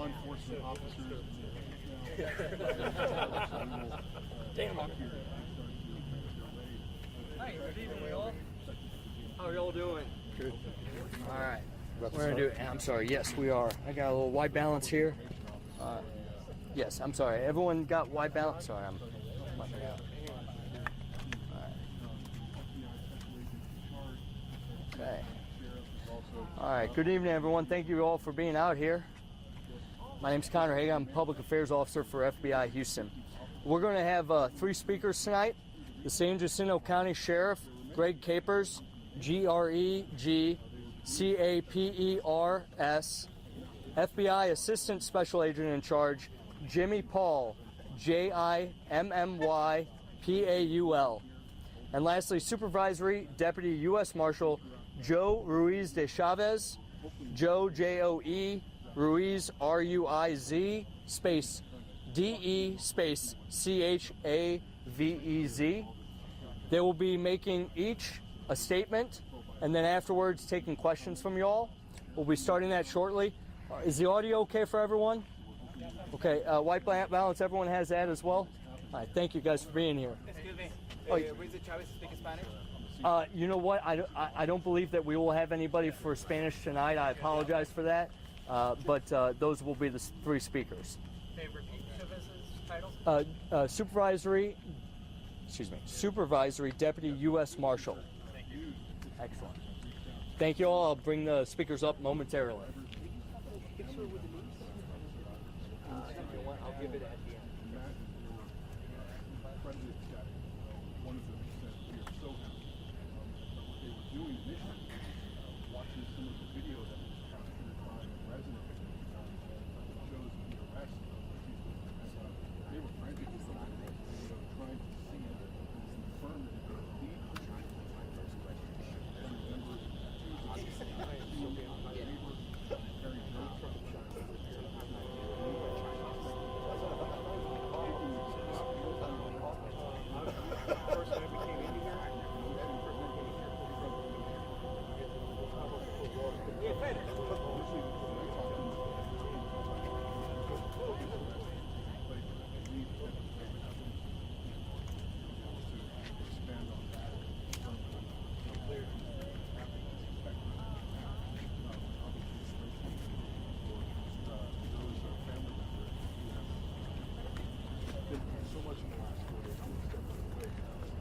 law enforcement officers. Damn. Hi, good evening, y'all. How are y'all doing? Good. All right. We're gonna do. I'm sorry. Yes, we are. I got a little white balance here. Yes, I'm sorry. Everyone got white balance. Sorry, I'm mucking out. All right. Okay. All right. Good evening, everyone. Thank you all for being out here. My name's Connor Hagan. I'm Public Affairs Officer for FBI Houston. We're going to have 3 speakers tonight. The San Jacinto County Sheriff, Greg Capers, G-R-E-G-C-A-P-E-R-S, FBI Assistant Special Agent in Charge, Jimmy Paul, J-I-M-M-Y-P-A-U-L. And lastly, Supervisory Deputy U.S. Marshal Joe Ruiz de Chavez, Joe, J-O-E, Ruiz, R-U-I-Z, space D-E, space C-H-A-V-E-Z. They will be making each a statement, and then afterwards taking questions from you all. We'll be starting that shortly. Is the audio okay for everyone? Okay, white balance, everyone has that as well? All right, thank you guys for being here. Excuse me, Ruiz de Chavez speak Spanish? You know what, I don't believe that we will have anybody for Spanish tonight. I apologize for that, but those will be the 3 speakers. Okay, repeat Chavez's title. Supervisory Deputy U.S. Marshal. Thank you. Excellent. Thank you all. I'll bring the speakers up momentarily. I'll give it at the end. President's got one of them said we are so happy. But what they were doing initially, watching some of the video that was captured by a resident that shows the arrest of they were frantic, trying to see and confirm that they lead the China.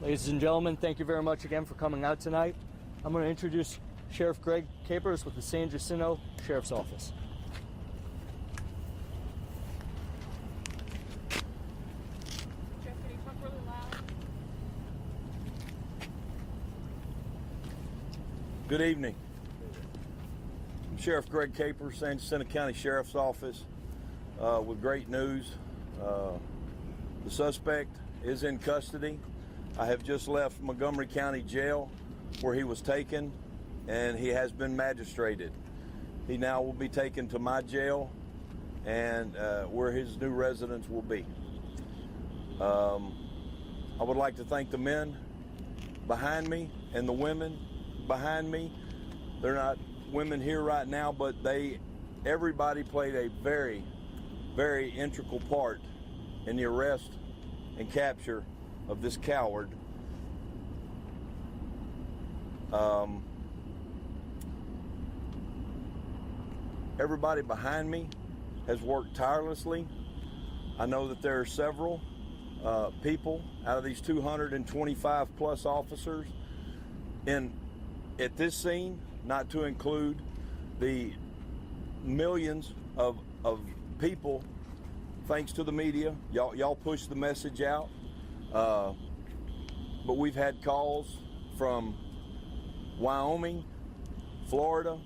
Ladies and gentlemen, thank you very much again for coming out tonight. I'm going to introduce Sheriff Greg Capers with the San Jacinto Sheriff's Office. Jeff, can you talk really loud? Good evening. I'm Sheriff Greg Capers, San Jacinto County Sheriff's Office, with great news. The suspect is in custody. I have just left Montgomery County Jail where he was taken, and he has been magistrated. He now will be taken to my jail and where his new residence will be. I would like to thank the men behind me and the women behind me. They're not women here right now, but everybody played a very, very integral part in the arrest and capture of this coward. Everybody behind me has worked tirelessly. I know that there are several people out of these 225 plus officers at this scene, not to include the millions of people. Thanks to the media, y'all push the message out. But we've had calls from Wyoming, Florida,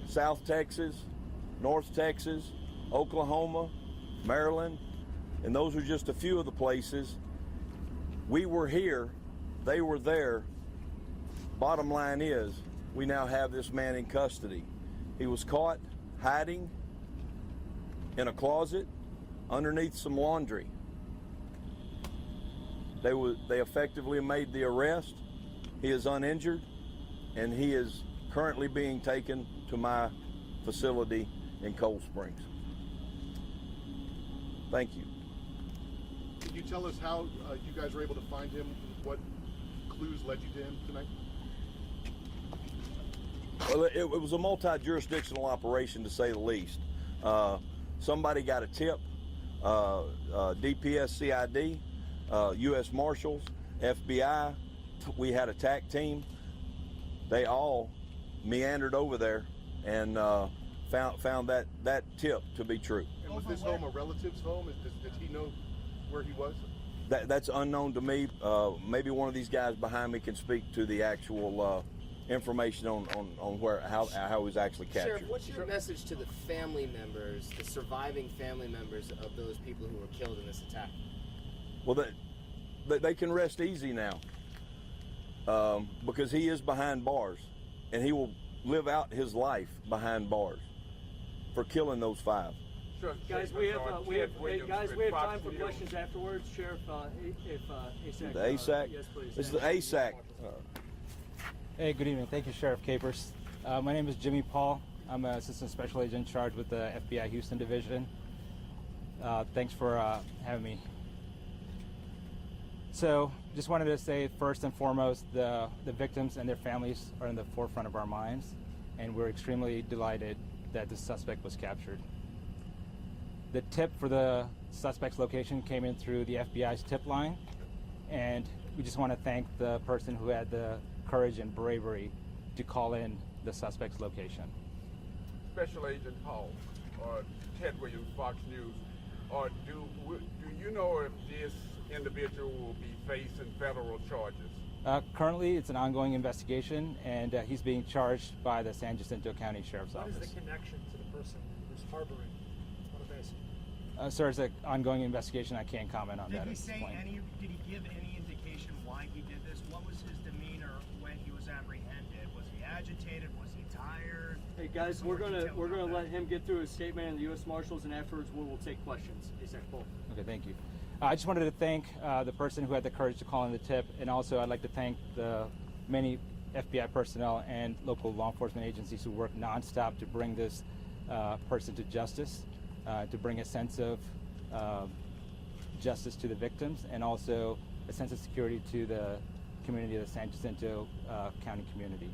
South Texas, North Texas, Oklahoma, Maryland, and those are just a few of the places. We were here, they were there. Bottom line is, we now have this man in custody. He was caught hiding in a closet underneath some laundry. They effectively made the arrest. He is uninjured, and he is currently being taken to my facility in Cold Springs. Thank you. Can you tell us how you guys were able to find him? What clues led you to him tonight? Well, it was a multi-jurisdictional operation, to say the least. Somebody got a tip, DPS CID, U.S. Marshals, FBI. We had a TAC team. They all meandered over there and found that tip to be true. And was this home a relative's home? Did he know where he was? That's unknown to me. Maybe one of these guys behind me can speak to the actual information on how it was actually captured. Sheriff, what's your message to the family members, the surviving family members of those people who were killed in this attack? Well, they can rest easy now because he is behind bars, and he will live out his life behind bars for killing those 5. Sure. Guys, we have time for questions afterwards. Sheriff, if ASAC. The ASAC? Yes, please. This is the ASAC. Hey, good evening. Thank you, Sheriff Capers. My name is Jimmy Paul. I'm an Assistant Special Agent in charge with the FBI Houston Division. Thanks for having me. So, just wanted to say first and foremost, the victims and their families are in the forefront of our minds, and we're extremely delighted that the suspect was captured. The tip for the suspect's location came in through the FBI's tip line, and we just want to thank the person who had the courage and bravery to call in the suspect's location. Special Agent Paul, or Ted Williams, Fox News, or do you know if this individual will be facing federal charges? Currently, it's an ongoing investigation, and he's being charged by the San Jacinto County Sheriff's Office. What is the connection to the person who's harboring Montevesi? Sir, it's an ongoing investigation. I can't comment on that. Did he at this say point. did he give any indication why he did this? What was his demeanor when he was apprehended? Was he agitated? Was he tired? Hey guys, Some we're more gonna detail about let that. him get through his statement and the U.S. Marshals, and afterwards we will take questions. ASAC Paul. Okay, thank you. I just wanted to thank the person who had the courage to call in the tip, and also I'd like to thank the many FBI personnel and local law enforcement agencies who work nonstop to bring this person to justice, to bring a sense of justice to the victims, and also a sense of security to the community of the San Jacinto County community.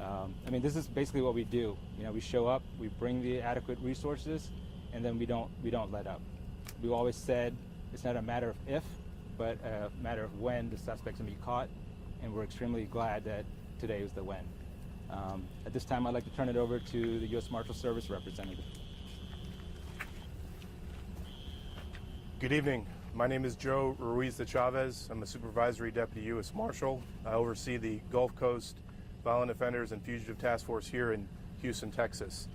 I mean, this is basically what we do. You know, we show up, we bring the adequate resources, and then we don't let up. We've always said it's not a matter of if, but a matter of when the suspect's gonna be caught, and we're extremely glad that today was the when. At this time, I'd like to turn it over to the U.S. Marshal Service representative. Good evening. My name is Joe Ruiz de Chavez. I'm a supervisory deputy U.S. Marshal. I oversee the Gulf Coast Violent Offenders and Fugitive Task Force here in Houston, Texas.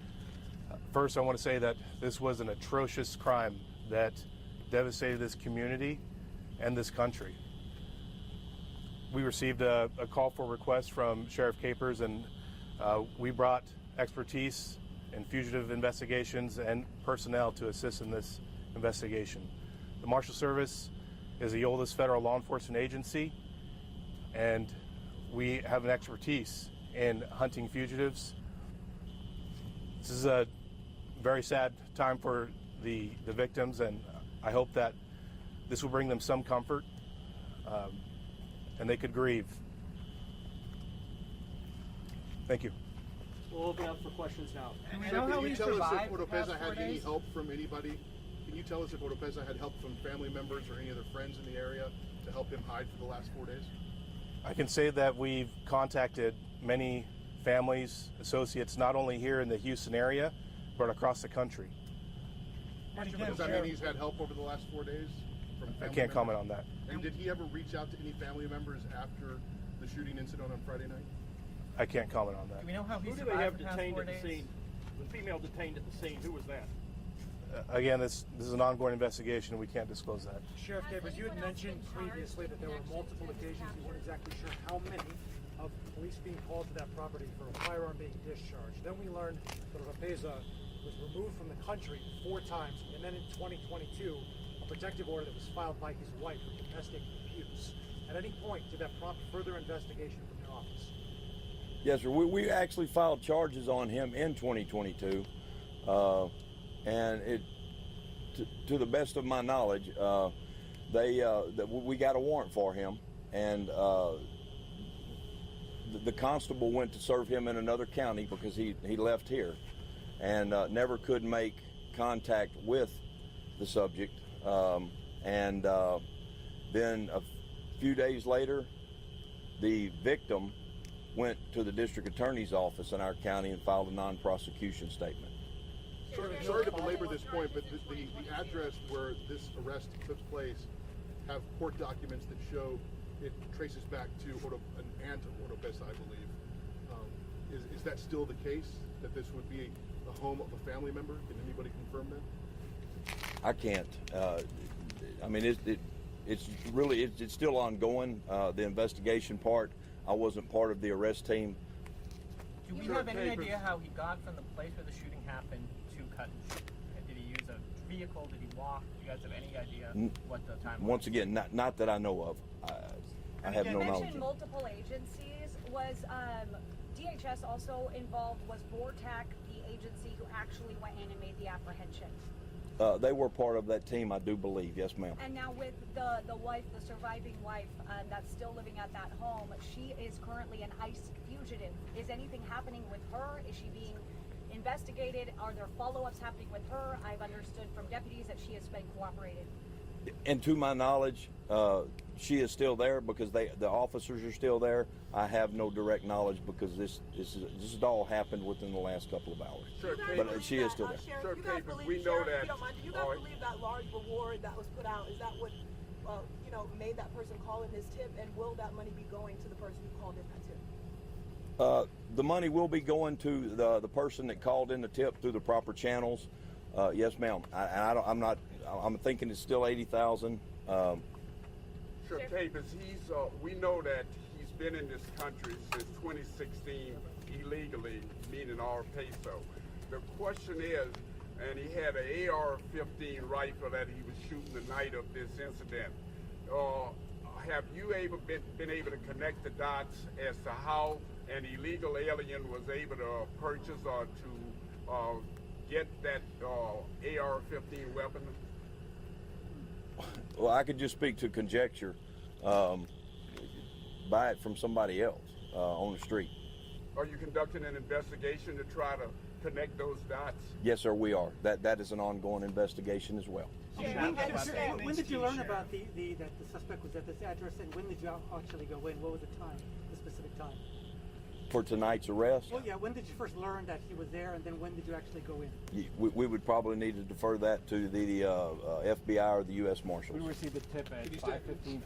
First, I want to say that this was an atrocious crime that devastated this community and this country. We received a call for request from Sheriff Capers, and we brought expertise in fugitive investigations and personnel to assist in this investigation. The Marshal Service is the oldest federal law enforcement agency, and we have an expertise in hunting fugitives. This is a very sad time for the victims, and I hope that this will bring them some comfort and they could grieve. Thank you. We'll open up for questions now. Do we Sir, know how can he you tell us survived if the past Oropeza 4 had any days? help from anybody? Can you tell us if Oropeza had help from family members or any other friends in the area to help him hide for the last 4 days? I can say that we've contacted many families, associates, not only here in the Houston area, but across the country. Does that mean he's had help over the last 4 days from family I can't members? comment on that. And did he ever reach out to any family members after the shooting incident on Friday night? I can't comment on that. Do we know how he Who do they have survived the past detained 4 at the days? scene? The female detained at the scene. Who was that? Again, this is an ongoing investigation. We can't disclose that. Sheriff Capers, you had mentioned previously that there were multiple occasions you weren't exactly sure how many of police being called to that property for a firearm being discharged. Then we learned that Oropeza was removed from the country 4 times, and then in 2022, a protective order that was filed by his wife for domestic abuse. At any point, did that prompt further investigation from your office? Yes, sir. We actually filed charges on him in 2022, and to the best of my knowledge, we got a warrant for him, and the constable went to serve him in another county because he left here, and never could make contact with the subject. Then a few days later, the victim went to the district attorney's office in our county and filed a non-prosecution statement. Sorry to belabor this point, but the address where this arrest took place have court documents that show it traces back to an aunt of Oropesa, I believe. Is that still the case, that this would be the home of a family member? Can anybody confirm that? I can't. I mean, it's still ongoing. The investigation part, I wasn't part of the arrest team. Do we have any idea how he got from the place where the shooting happened to Cut and Shoot? Did he use a vehicle? Did he walk? Do you guys have any idea what the time was? Once again, not that I know of. I have no knowledge. You mentioned multiple agencies. Was DHS also involved? Was BORTAC the agency who actually went in and made the apprehension? They were part of that team, I do believe. Yes, ma'am. And now with the wife, the surviving wife, that's still living at that home, she is currently an ICE fugitive. Is anything happening with her? Is she being investigated? Are there follow-ups happening with her? I've understood from deputies that she has been cooperated. And to my knowledge, she is still there because the officers are still there. I have no direct knowledge because this has all happened within the last couple of hours. Sure, but she is still there. Sure, you guys Capers, believe, we know Sheriff, that. if you don't mind, do you guys believe that large reward that was put out, is that what made that person call in his tip, and will that money be going to the person who called in that tip? The money will be going to the person that called in the tip through the proper channels. Yes, ma'am. I'm thinking it's still $80,000. Sure, Capers, we know that he's been in this country since 2016 illegally, meaning Oropesa. The question is, and he had an AR-15 rifle that he was shooting the night of this incident. Have you been able to connect the dots as to how an illegal alien was able to purchase or to get that AR-15 weapon? Well, I could just speak to conjecture. Buy it from somebody else on the street. Are you conducting an investigation to try to connect those dots? Yes, sir, we are. That is an ongoing investigation as well. When did you learn about that the suspect was at this address, and when did you actually go in? What was the time, the specific time? For tonight's arrest? Well, yeah, when did you first learn that he was there, and then when did you actually go in? We would probably need to defer that to the FBI or the U.S. Marshals. We received the tip at 5:15.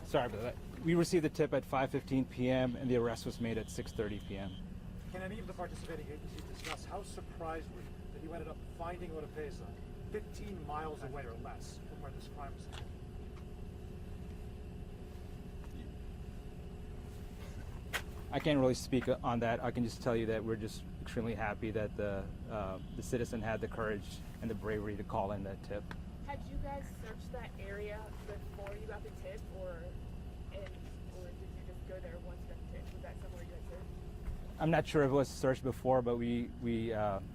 Sorry about that. We received the tip at 5:15 p.m. and the arrest was made at 6:30 p.m. Can any of the participating agencies discuss how surprised were you that you ended up finding Oropesa 15 miles away or less from where this crime was committed? I can't really speak on that. I can just tell you that we're just extremely happy that the citizen had the courage and the bravery to call in that tip. Had you guys searched that area before you got the tip, or did you just go there once you got the tip? Was that somewhere you had searched? I'm not sure if it was searched before, but we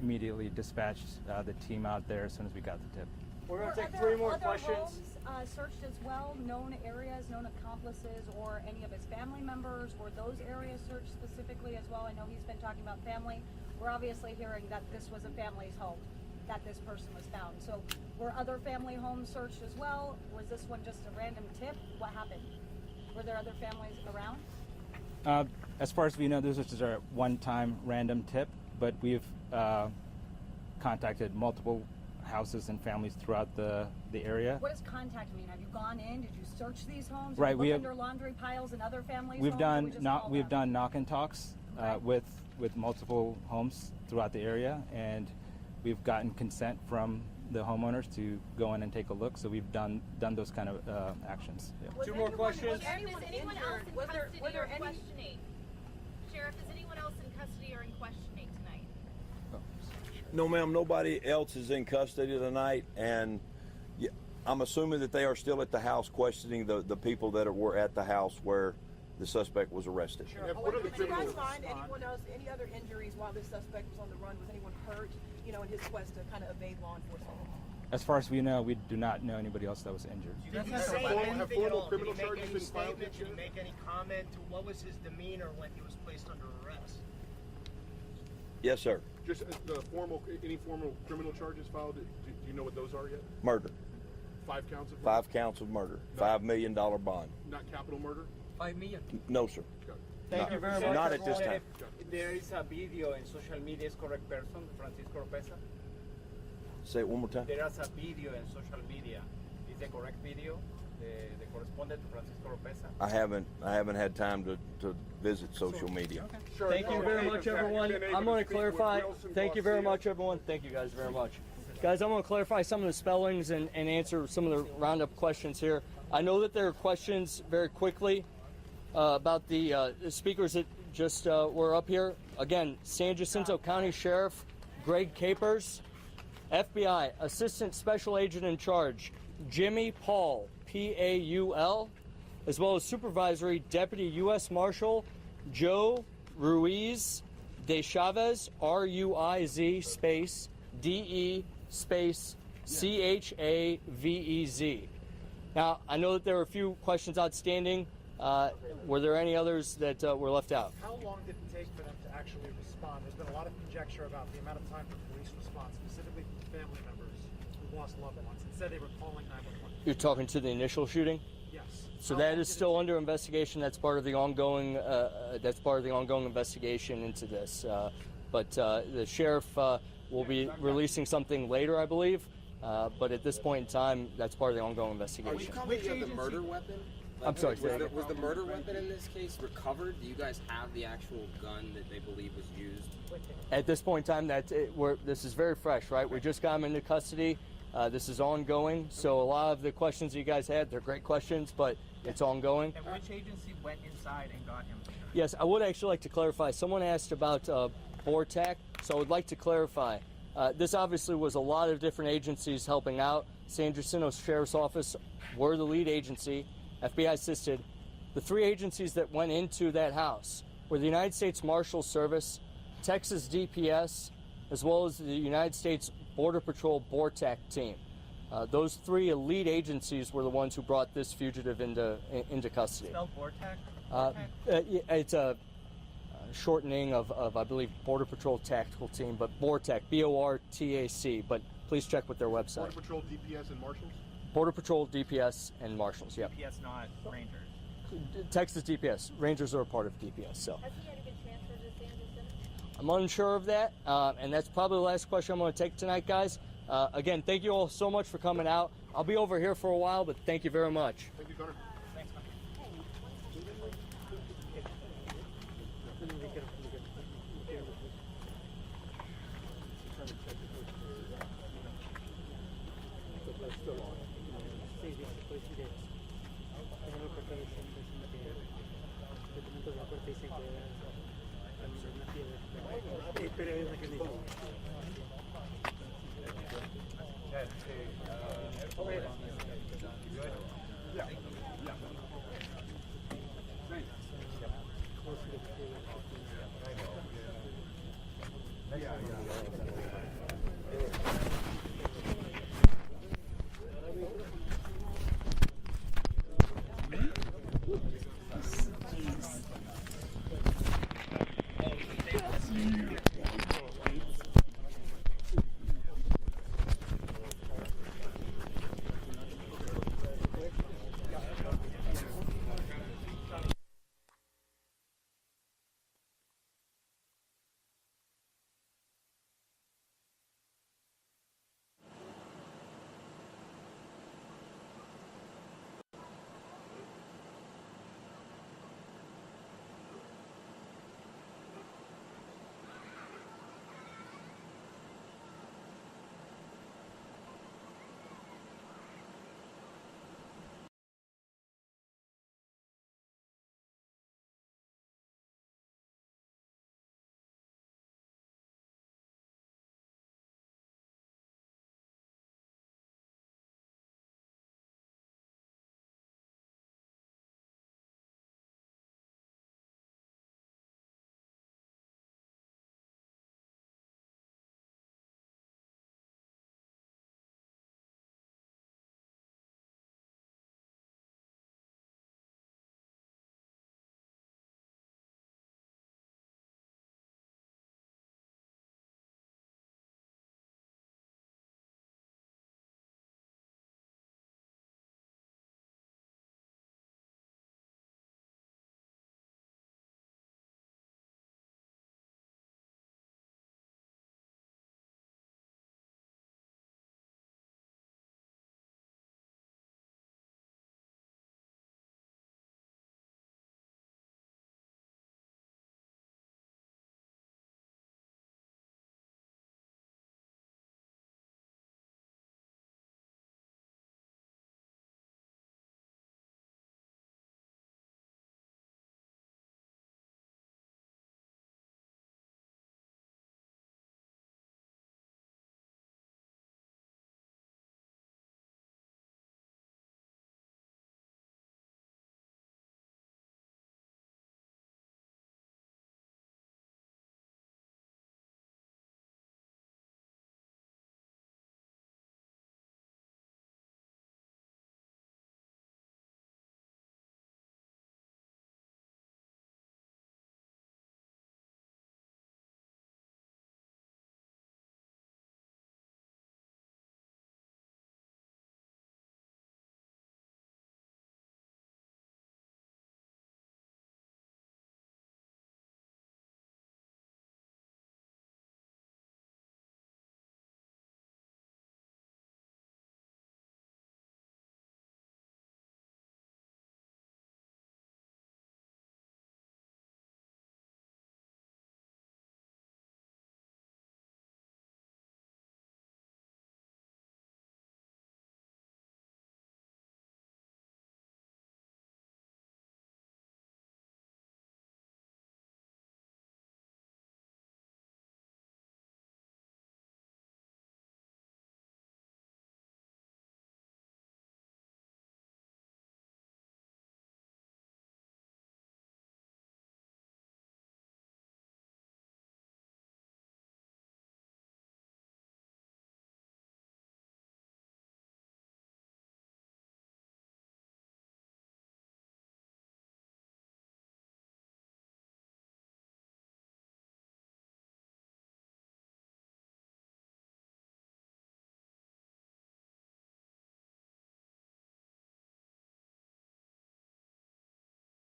immediately dispatched the team out there as soon as we got the tip. We're going to take 3 more questions. Homes, searched as well, known areas, known accomplices, or any of his family members? Were those areas searched specifically as well? I know he's been talking about family. We're obviously hearing that this was a family's home that this person was found. So were other family homes searched as well? Was this one just a random tip? What happened? Were there other families around? As far as we know, this was just a one-time random tip, but we've contacted multiple houses and families throughout the area. What does contact mean? Have you gone in? Did you search these homes? Right, we have under laundry piles and other families. We've done knock and talks with multiple homes throughout the area, and we've gotten consent from the homeowners to go in and take a look. So we've done those kind of actions. Yeah. 2 more questions. Is anyone else in custody or questioning? Sheriff, is anyone else in custody or in questioning tonight? No, ma'am. Nobody else is in custody tonight, and I'm assuming that they are still at the house questioning the people that were at the house where the suspect was arrested. Did you guys find anyone else, any other injuries while this suspect was on the run? Was anyone hurt, in his quest to kind of evade law enforcement? As far as we know, we do not know anybody else that was injured. Did he Have say formal anything at all? Did he criminal make charges any been filed statement? yet, Did he Sheriff? make any comment to what was his demeanor when he was placed under arrest? Yes, sir. Just any formal criminal charges filed, do you know what those are yet? Murder. 5 counts of murder? 5 counts of murder. $5 million bond. Not capital murder? 5 million. No, sir. Thank you very much. Not at this time. There is a video in social media, is correct person, Francisco Oropesa? Say it one more time. There is a video in social media. Is the correct video? The correspondent to Francisco Oropesa? I haven't had time to visit social media. Sure. Thank you very much, everyone. I'm going to clarify. Thank you very much, everyone. Thank you guys very much. Guys, I'm going to clarify some of the spellings and answer some of the roundup questions here. I know that there are questions very quickly about the speakers that just were up here. Again, San Jacinto County Sheriff Greg Capers, FBI Assistant Special Agent in Charge Jimmy Paul, Paul, as well as Supervisory Deputy U.S. Marshal Joe Ruiz de Chavez, R-U-I-Z space D-E space C-H-A-V-E-Z. Now, I know that there were a few questions outstanding. Were there any others that were left out? How long did it take for them to actually respond? There's been a lot of conjecture about the amount of time for police response, specifically from family members who lost loved ones and said they were calling 911. You're talking to the initial shooting? Yes. So How that long is did it still take? under investigation. That's part of the ongoing. That's part of the ongoing investigation into this. But the sheriff will be releasing something later, I believe. But at this point in time, that's part of the ongoing Are you investigation. confident you have the murder weapon? I'm sorry, Was the murder weapon in this case recovered? Do you guys have the actual gun that they believe was used? At this point in time, this is very fresh, right? We just got him into custody. This is ongoing. So a lot of the questions that you guys had, they're great questions, but it's ongoing. And which agency went inside and got him? Yes, I would actually like to clarify. Someone asked about BORTAC, so I would like to clarify. This obviously was a lot of different agencies helping out. San Jacinto Sheriff's Office were the lead agency, FBI assisted. The 3 agencies that went into that house were the United States Marshal Service, Texas DPS, as well as the United States Border Patrol BORTAC team. Those 3 elite agencies were the ones who brought this fugitive into custody. Spell BORTAC? It's a shortening of, I believe, Border Patrol Tactical Team, but BORTAC, B-O-R-T-A-C. But please check with their website. Border Patrol, DPS, and Marshals? Border Patrol, DPS, and Marshals, yep. DPS, not Rangers. Texas DPS. Rangers are a part of DPS, so. Has he already been transferred to San Jacinto? I'm unsure of that, and that's probably the last question I'm going to take tonight, guys. Again, thank you all so much for coming out. I'll be over here for a while, but thank you very much. Thank you, Connor. Thanks, man. Pero